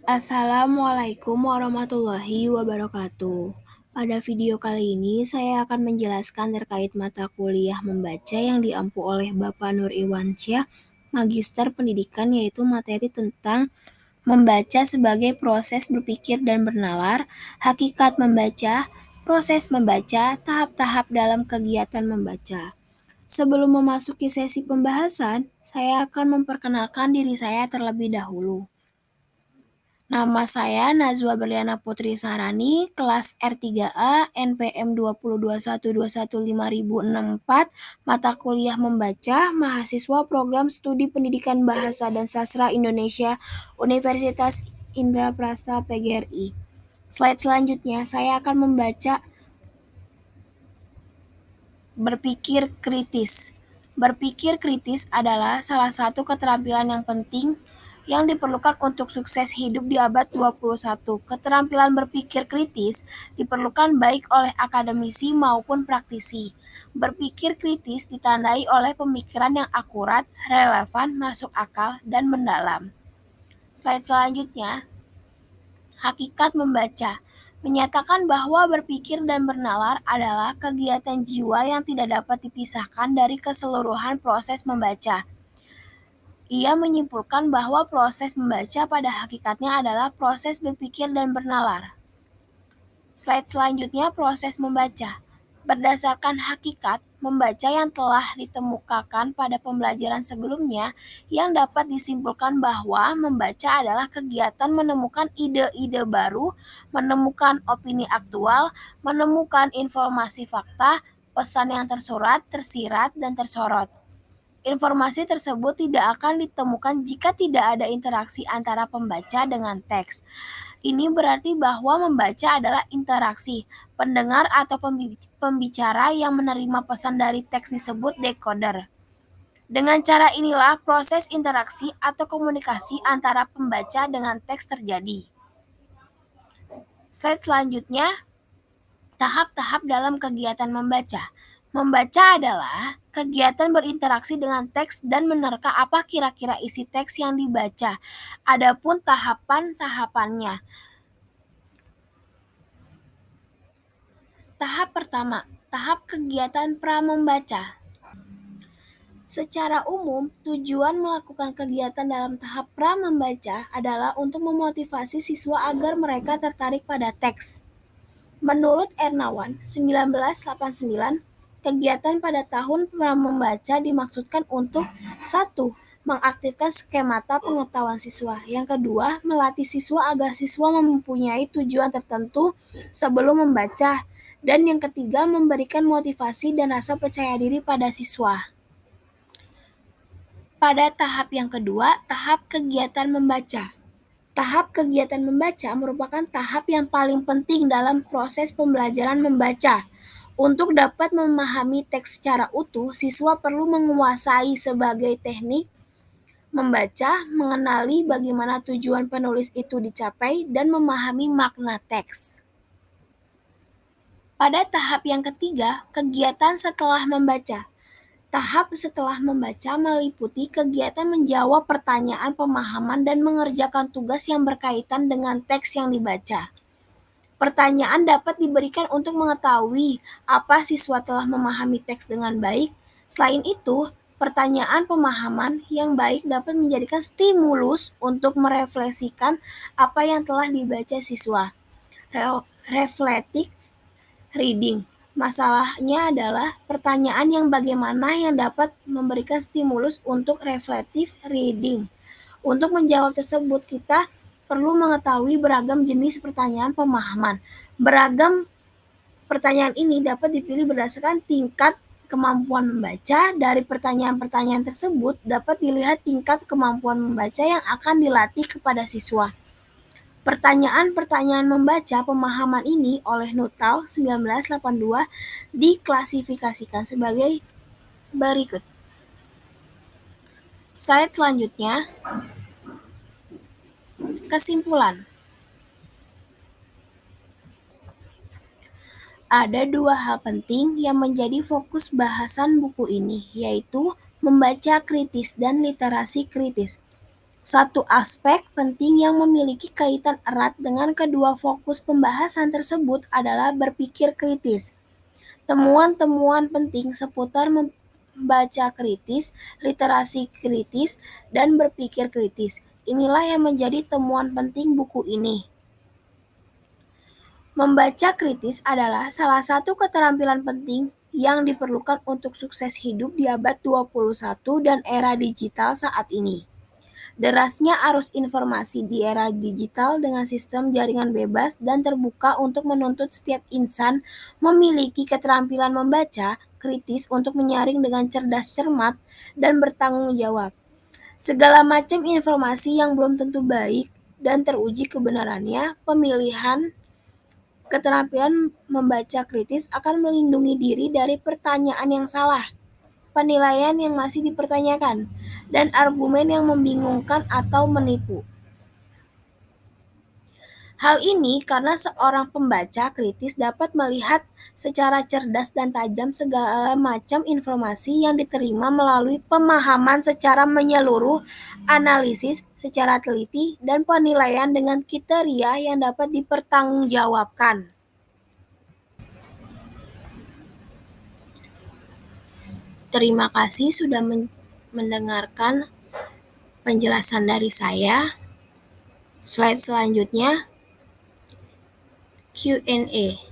Assalamualaikum warahmatullahi wabarakatuh. Pada video kali ini saya akan menjelaskan terkait mata kuliah membaca yang diampu oleh Bapak Nur Iwansyah, Magister Pendidikan, yaitu materi tentang membaca sebagai proses berpikir dan bernalar, hakikat membaca, proses membaca, tahap-tahap dalam kegiatan membaca. Sebelum memasuki sesi pembahasan, saya akan memperkenalkan diri saya terlebih dahulu. Nama saya Nazwa Berliana Putri Sarani, kelas R3A, NPM 2021215064, mata kuliah membaca, mahasiswa program studi pendidikan bahasa dan sastra Indonesia, Universitas Indraprasta PGRI. Slide selanjutnya, saya akan membaca berpikir kritis. Berpikir kritis adalah salah satu keterampilan yang penting yang diperlukan untuk sukses hidup di abad 21. Keterampilan berpikir kritis diperlukan baik oleh akademisi maupun praktisi. Berpikir kritis ditandai oleh pemikiran yang akurat, relevan, masuk akal, dan mendalam. Slide selanjutnya, hakikat membaca menyatakan bahwa berpikir dan bernalar adalah kegiatan jiwa yang tidak dapat dipisahkan dari keseluruhan proses membaca. Ia menyimpulkan bahwa proses membaca pada hakikatnya adalah proses berpikir dan bernalar. Slide selanjutnya, proses membaca. Berdasarkan hakikat membaca yang telah ditemukakan pada pembelajaran sebelumnya, yang dapat disimpulkan bahwa membaca adalah kegiatan menemukan ide-ide baru, menemukan opini aktual, menemukan informasi fakta, pesan yang tersurat, tersirat, dan tersorot. Informasi tersebut tidak akan ditemukan jika tidak ada interaksi antara pembaca dengan teks. Ini berarti bahwa membaca adalah interaksi. Pendengar atau pembicara yang menerima pesan dari teks disebut decoder. Dengan cara inilah proses interaksi atau komunikasi antara pembaca dengan teks terjadi. Slide selanjutnya, tahap-tahap dalam kegiatan membaca. Membaca adalah kegiatan berinteraksi dengan teks dan menerka apa kira-kira isi teks yang dibaca. Adapun tahapan-tahapannya. Tahap pertama, tahap kegiatan pramembaca. Secara umum, tujuan melakukan kegiatan dalam tahap pramembaca adalah untuk memotivasi siswa agar mereka tertarik pada teks. Menurut Ernawan, 1989, kegiatan pada tahun pramembaca dimaksudkan untuk 1. Mengaktifkan skemata pengetahuan siswa. Yang kedua, melatih siswa agar siswa mempunyai tujuan tertentu sebelum membaca. Dan yang ketiga, memberikan motivasi dan rasa percaya diri pada siswa. Pada tahap yang kedua, tahap kegiatan membaca. Tahap kegiatan membaca merupakan tahap yang paling penting dalam proses pembelajaran membaca. Untuk dapat memahami teks secara utuh, siswa perlu menguasai sebagai teknik membaca, mengenali bagaimana tujuan penulis itu dicapai, dan memahami makna teks. Pada tahap yang ketiga, kegiatan setelah membaca. Tahap setelah membaca meliputi kegiatan menjawab pertanyaan pemahaman dan mengerjakan tugas yang berkaitan dengan teks yang dibaca. Pertanyaan dapat diberikan untuk mengetahui apa siswa telah memahami teks dengan baik. Selain itu, pertanyaan pemahaman yang baik dapat menjadikan stimulus untuk merefleksikan apa yang telah dibaca siswa. Reflective reading. Masalahnya adalah pertanyaan yang bagaimana yang dapat memberikan stimulus untuk reflective reading. Untuk menjawab tersebut, kita perlu mengetahui beragam jenis pertanyaan pemahaman. Beragam pertanyaan ini dapat dipilih berdasarkan tingkat kemampuan membaca. Dari pertanyaan-pertanyaan tersebut dapat dilihat tingkat kemampuan membaca yang akan dilatih kepada siswa. Pertanyaan-pertanyaan membaca pemahaman ini oleh Nuttall 1982 diklasifikasikan sebagai berikut. Slide selanjutnya, kesimpulan. Ada dua hal penting yang menjadi fokus bahasan buku ini, yaitu membaca kritis dan literasi kritis. Satu aspek penting yang memiliki kaitan erat dengan kedua fokus pembahasan tersebut adalah berpikir kritis. Temuan-temuan penting seputar membaca kritis, literasi kritis, dan berpikir kritis. Inilah yang menjadi temuan penting buku ini. Membaca kritis adalah salah satu keterampilan penting yang diperlukan untuk sukses hidup di abad 21 dan era digital saat ini. Derasnya arus informasi di era digital dengan sistem jaringan bebas dan terbuka untuk menuntut setiap insan memiliki keterampilan membaca kritis untuk menyaring dengan cerdas cermat dan bertanggung jawab. Segala macam informasi yang belum tentu baik dan teruji kebenarannya, pemilihan keterampilan membaca kritis akan melindungi diri dari pertanyaan yang salah, penilaian yang masih dipertanyakan, dan argumen yang membingungkan atau menipu. Hal ini karena seorang pembaca kritis dapat melihat secara cerdas dan tajam segala macam informasi yang diterima melalui pemahaman secara menyeluruh, analisis secara teliti, dan penilaian dengan kriteria yang dapat dipertanggungjawabkan. Terima kasih sudah mendengarkan penjelasan dari saya. Slide selanjutnya, Q&A.